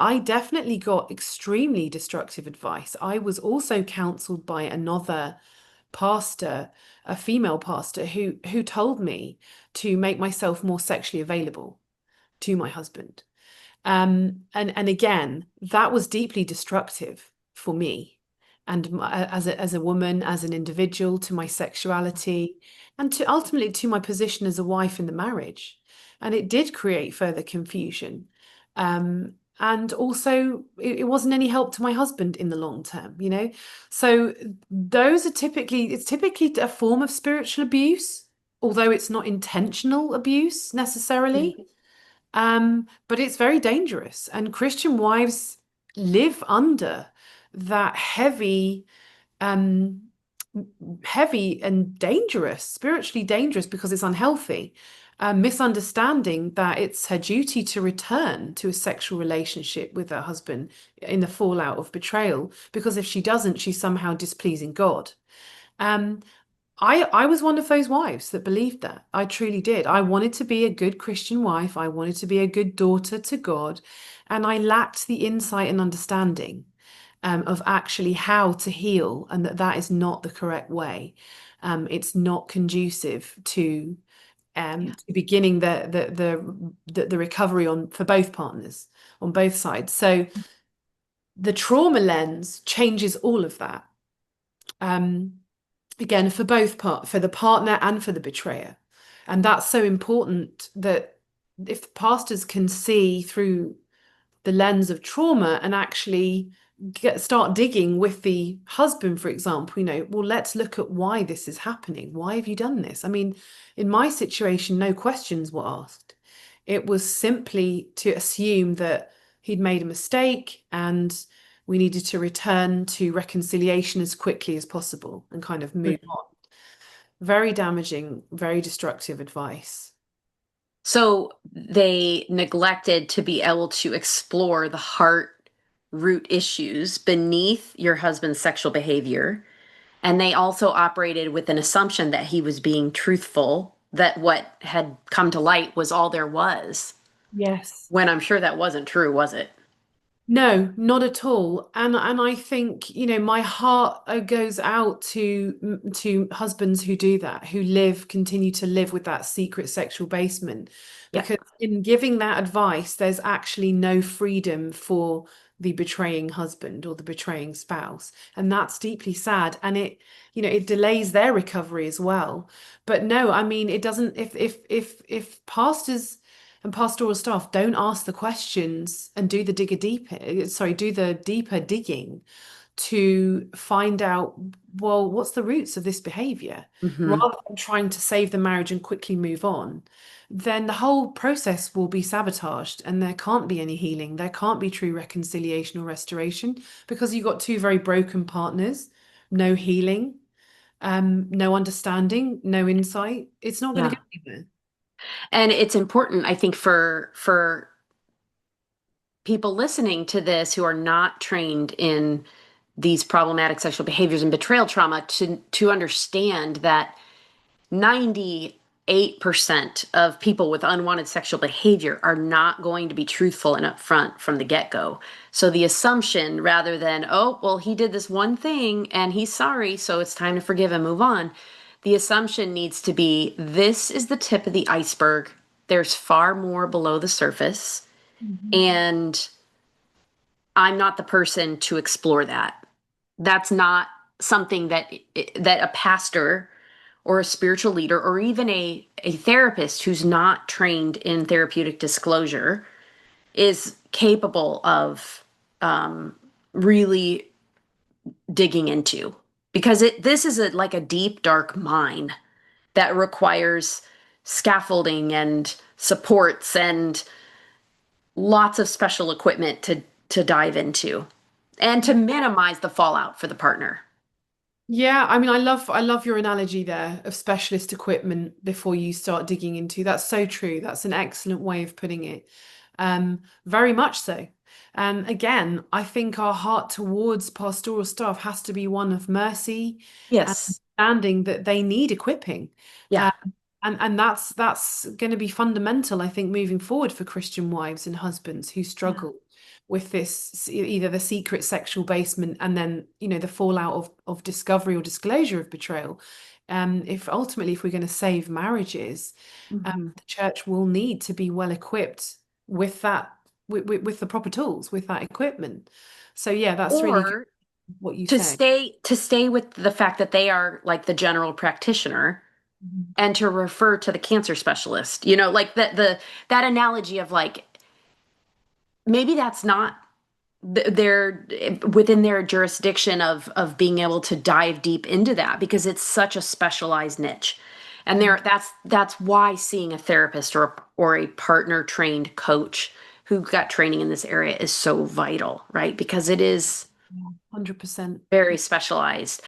I definitely got extremely destructive advice. I was also counseled by another pastor, a female pastor, who told me to make myself more sexually available to my husband. And again, that was deeply destructive for me, and as a woman, as an individual, to my sexuality, and to ultimately to my position as a wife in the marriage. And it did create further confusion. And also, it wasn't any help to my husband in the long term, you know? So those are it's typically a form of spiritual abuse, although it's not intentional abuse necessarily. But it's very dangerous, and Christian wives live under that um, heavy and dangerous, spiritually dangerous because it's unhealthy. Misunderstanding that it's her duty to return to a sexual relationship with her husband in the fallout of betrayal, because if she doesn't, she's somehow displeasing God. Um, I was one of those wives that believed that. I truly did. I wanted to be a good Christian wife. I wanted to be a good daughter to God. And I lacked the insight and understanding of actually how to heal, and that that is not the correct way. It's not conducive Yeah. to beginning the recovery on for both partners on both sides. So the trauma lens changes all of that. Um, Again, for the partner and for the betrayer. And that's so important, that if pastors can see through the lens of trauma and actually start digging with the husband, for example, well, let's look at why this is happening. Why have you done this? I mean, in my situation, no questions were asked. It was simply to assume that he'd made a mistake and we needed to return to reconciliation as quickly as possible and kind of move Mhm. on. Very damaging, very destructive advice. So they neglected to be able to explore the heart root issues beneath your husband's sexual behavior. And they also operated with an assumption that he was being truthful, that what had come to light was all there was, Yes. when I'm sure that wasn't true, was it? No, not at all. And I think, my heart goes out to husbands who do that, who continue to live with that secret sexual basement, Yeah. because in giving that advice, there's actually no freedom for the betraying husband or the betraying spouse. And that's deeply sad. And it delays their recovery as well. But no, I mean, it doesn't, if pastors and pastoral staff don't ask the questions and do the deeper digging to find out, well, what's the roots of this behavior, Hmm. rather than trying to save the marriage and quickly move on, then the whole process will be sabotaged and there can't be any healing. There can't be true reconciliation or restoration, because you've got two very broken partners, no healing, no understanding, no insight. It's not going to Yeah. go anywhere. And it's important, I think, for people listening to this who are not trained in these problematic sexual behaviors and betrayal trauma to understand that 98% of people with unwanted sexual behavior are not going to be truthful and upfront from the get-go. So the assumption, rather than, oh, well, he did this one thing and he's sorry, so it's time to forgive and move on, the assumption needs to be, this is the tip of the iceberg. There's far more below the surface, Mhm. and I'm not the person to explore that. That's not something that a pastor or a spiritual leader or even a therapist who's not trained in therapeutic disclosure is capable of really digging into, because this is like a deep dark mine that requires scaffolding and supports and lots of special equipment to dive into and to minimize the fallout for the partner. Yeah, I mean, I love your analogy there of specialist equipment before you start digging into. That's so true. That's an excellent way of putting it. Very much so. And again, I think our heart towards pastoral staff has to be one of mercy and Yes. understanding that they need equipping. Yeah. Um, and that's going to be fundamental, I think, moving forward for Christian wives and husbands who Yeah. struggle with this, either the secret sexual basement and then, the fallout of discovery or disclosure of betrayal. If ultimately, if we're going to save marriages, Hmm. the church will need to be well equipped with that, with the proper tools, with that equipment. So yeah, that's really good Or what you to say. stay with the fact that they are like the general practitioner Mhm. and to refer to the cancer specialist. You know, like that analogy of like maybe that's not they're within their jurisdiction of being able to dive deep into that because it's such a specialized niche. And Mm. that's why seeing a therapist or a partner trained coach who got training in this area is so vital, right? Because it is Yeah, 100%. very specialized.